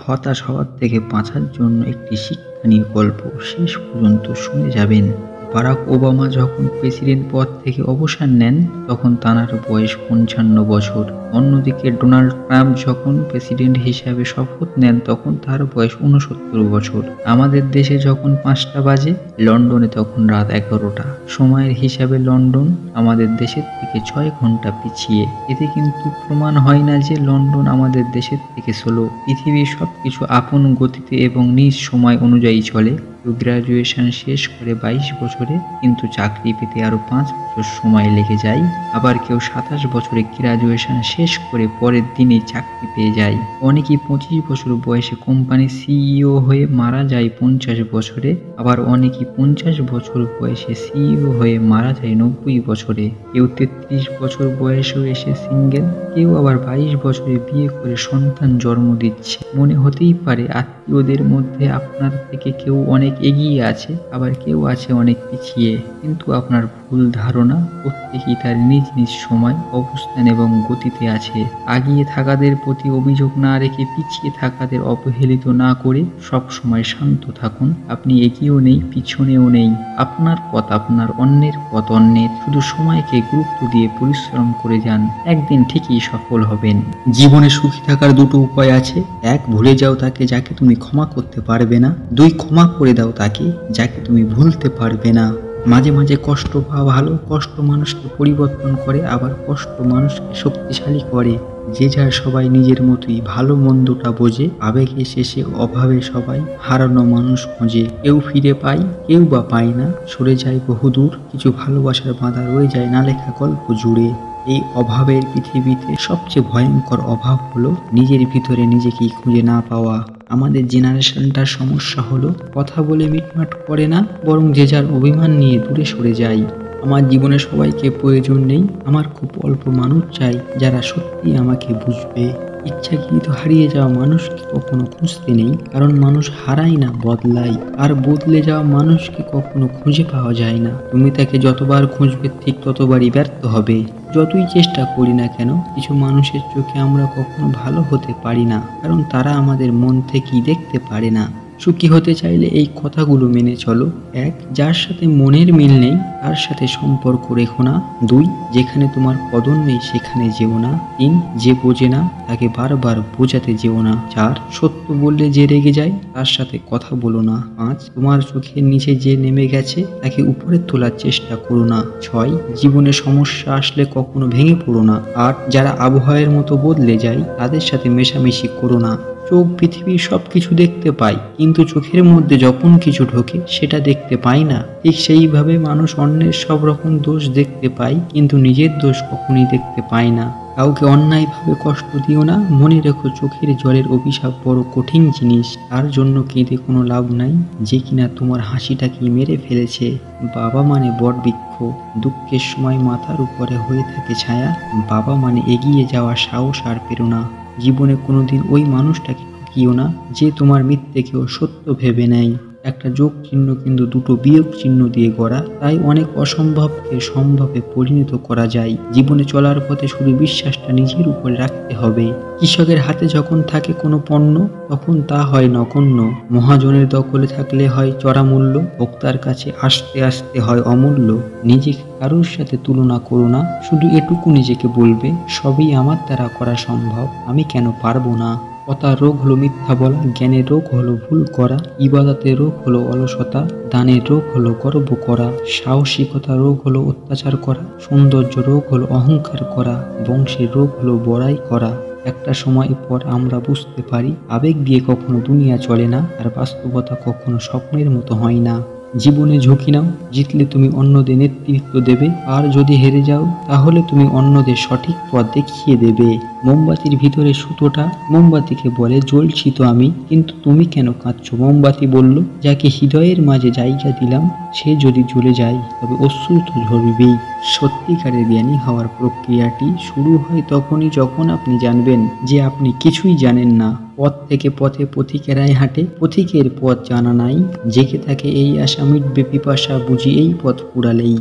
হতাশ হওয়ার থেকে বাঁচার জন্য একটি শিক্ষা নিয়ে গল্প শেষ পর্যন্ত শুনে যাবেন। বারাক ওবামা যখন প্রেসিডেন্ট পদ থেকে অবসর নেন তখন তাঁর বয়স ৫৫ বছর। অন্যদিকে ডোনাল্ড ট্রাম্প যখন প্রেসিডেন্ট হিসাবে শপথ নেন তখন তার বয়স ৬৯ বছর। আমাদের দেশে যখন ৫টা বাজে, লন্ডনে তখন রাত ১১টা। সময়ের হিসাবে লন্ডন আমাদের দেশের থেকে ৬ ঘন্টা পিছিয়ে। এতে কিন্তু প্রমাণ হয় না যে লন্ডন আমাদের দেশের থেকে স্লো। পৃথিবীর সবকিছু আপন গতিতে এবং নিজ সময় অনুযায়ী চলে। কেউ গ্র্যাজুয়েশন শেষ করে ২২ বছরে, কিন্তু চাকরি পেতে আরও ৫ বছর সময় লেগে যায়। আবার কেউ ২৭ বছরে গ্র্যাজুয়েশন শেষ করে পরের দিনেই চাকরি পেয়ে যায়। অনেকেই ২৫ বছর বয়সে কোম্পানির সিইও হয়ে মারা যায় ৫০ বছরে। আবার অনেকেই ৫০ বছর বয়সে সিইও হয়ে মারা যায় ৯০ বছরে। কেউ ৩৩ বছর বয়সেও এসে সিঙ্গেল, কেউ আবার ২২ বছরে বিয়ে করে সন্তান জন্ম দিচ্ছে। মনে হতেই পারে আত্মীয়দের মধ্যে আপনার থেকে কেউ অনেক এগিয়ে আছে, আবার কেউ আছে অনেক পিছিয়ে। কিন্তু আপনার ভুল ধারণা। প্রত্যেকেই তার নিজ নিজ সময়, অবস্থান এবং গতিতে আছে। আগিয়ে থাকাদের প্রতি অভিযোগ না রেখে পিছিয়ে থাকাদের অবহেলিত না করে সব সময় শান্ত থাকুন। আপনি এগিয়েও নেই, পিছনেও নেই। আপনার পথ আপনার, অন্যের পথ অন্যের। শুধু সময়কে গুরুত্ব দিয়ে পরিশ্রম করে যান, একদিন ঠিকই সফল হবেন। জীবনে সুখী থাকার দুটো উপায় আছে। ১, ভুলে যাও তাকে যাকে তুমি ক্ষমা করতে পারবে না। ২, ক্ষমা করে দাও তাকে যাকে তুমি ভুলতে পারবে না। মাঝে মাঝে কষ্ট পাওয়া ভালো। কষ্ট মানুষকে পরিবর্তন করে, আবার কষ্ট মানুষকে শক্তিশালী করে। যে যার সবাই নিজের মতোই, ভালো মন্দটা বোঝে। আবেগে শেষে অভাবে সবাই হারানো মানুষ খোঁজে। কেউ ফিরে পায়, কেউ বা পায় না, সরে যায় বহুদূর। কিছু ভালোবাসার বাঁধা রয়ে যায় না লেখা গল্প জুড়ে। এই অভাবের পৃথিবীতে সবচেয়ে ভয়ঙ্কর অভাব হলো নিজের ভিতরে নিজেকেই খুঁজে না পাওয়া। আমাদের জেনারেশনটার সমস্যা হলো কথা বলে মিটমাট করে না, বরং যে যার অভিমান নিয়ে দূরে সরে যায়। আমার জীবনে সবাইকে প্রয়োজন নেই, আমার খুব অল্প মানুষ চাই যারা সত্যি আমাকে বুঝবে। ইচ্ছাকৃত হারিয়ে যাওয়া মানুষকে কখনো খুঁজতে নেই, কারণ মানুষ হারায় না, বদলায়। আর বদলে যাওয়া মানুষকে কখনো খুঁজে পাওয়া যায় না। তুমি তাকে যতবার খুঁজবে ঠিক ততবারই ব্যর্থ হবে। যতই চেষ্টা করি না কেন, কিছু মানুষের চোখে আমরা কখনো ভালো হতে পারি না, কারণ তারা আমাদের মন থেকেই দেখতে পারে না। সুখী হতে চাইলে এই কথাগুলো মেনে চলো। ১, যার সাথে মনের মিল নেই তার সাথে সম্পর্ক রেখো না। ২, যেখানে তোমার কদর নেই সেখানে যেও না। ৩, যে বোঝে না তাকে বারবার বোঝাতে যেও না। ৪, সত্য বললে যে রেগে যায় তার সাথে কথা বলো না। ৫, তোমার চোখের নিচে যে নেমে গেছে তাকে উপরে তোলার চেষ্টা করো না। ৬, জীবনে সমস্যা আসলে কখনো ভেঙে পড়ো না। ৮, যারা আবহাওয়ার মতো বদলে যায় তাদের সাথে মেশামেশি করো না। চোখ পৃথিবীর সবকিছু দেখতে পায়, কিন্তু চোখের মধ্যে যখন কিছু ঢোকে সেটা দেখতে পায় না। ঠিক সেইভাবে মানুষ অন্যের সব রকম দোষ দেখতে পায়, কিন্তু নিজের দোষ কখনোই দেখতে পায় না। কাউকে অন্যায়ভাবে কষ্ট দিও না। মনে রেখো, চোখের জলের অভিশাপ বড় কঠিন জিনিস। তার জন্য কেঁদে কোনো লাভ নাই, যে কিনা তোমার হাসিটাকেই মেরে ফেলেছে। বাবা মানে বটবৃক্ষ, দুঃখের সময় মাথার উপরে হয়ে থাকে ছায়া। বাবা মানে এগিয়ে যাওয়া সাহস আর প্রেরণা। জীবনে কোনোদিন ওই মানুষটাকে ঠকিও না যে তোমার মিথ্যেকেও সত্য ভেবে নেয়। একটা যোগ চিহ্ন কিন্তু দুটো বিয়োগ চিহ্ন দিয়ে গড়া, তাই অনেক অসম্ভবকে সম্ভবে পরিণত করা যায়। জীবনে চলার পথে শুধু বিশ্বাসটা নিজের উপরে রাখতে হবে। কৃষকের হাতে যখন থাকে কোনো পণ্য, তখন তা হয় নগণ্য। মহাজনের দখলে থাকলে হয় চড়া মূল্য, ভোক্তার কাছে আসতে আসতে হয় অমূল্য। নিজেকে কারোর সাথে তুলনা করো না, শুধু এটুকু নিজেকে বলবে, সবই আমার দ্বারা করা সম্ভব, আমি কেন পারবো না। কথার রোগ হলো মিথ্যা বলা, জ্ঞানের রোগ হলো ভুল করা, ইবাদতের রোগ হলো অলসতা, দানের রোগ হলো গর্ব করা, সাহসিকতার রোগ হলো অত্যাচার করা, সৌন্দর্য রোগ হলো অহংকার করা, বংশের রোগ হলো বড়াই করা। একটা সময় পর আমরা বুঝতে পারি, আবেগ দিয়ে কখনো দুনিয়া চলে না, আর বাস্তবতা কখনো স্বপ্নের মতো হয় না। জীবনে ঝুঁকি নাও, জিতলে তুমি অন্যদের নেতৃত্ব দেবে, আর যদি হেরে যাও তাহলে তুমি অন্যদের সঠিক পথ দেখিয়ে দেবে। মোমবাতির ভিতরে সুতোটা মোমবাতিকে বলে, জ্বলছি তো আমি, কিন্তু তুমি কেন কাঁদছো? মোমবাতি বলল, যাকে হৃদয়ের মাঝে জায়গা দিলাম সে যদি জ্বলে যায় তবে অশ্রু তো ঝরবেই। সত্যিকারের জ্ঞানী হওয়ার প্রক্রিয়াটি শুরু হয় তখনই যখন আপনি জানবেন যে আপনি কিছুই জানেন না। পথ থেকে পথে পথিকেরাই হাঁটে, পথিকের পথ জানা নাই। জেগে থাকে এই আশা, মিটবে পিপাসা বুঝি এই পথ পুরালেই।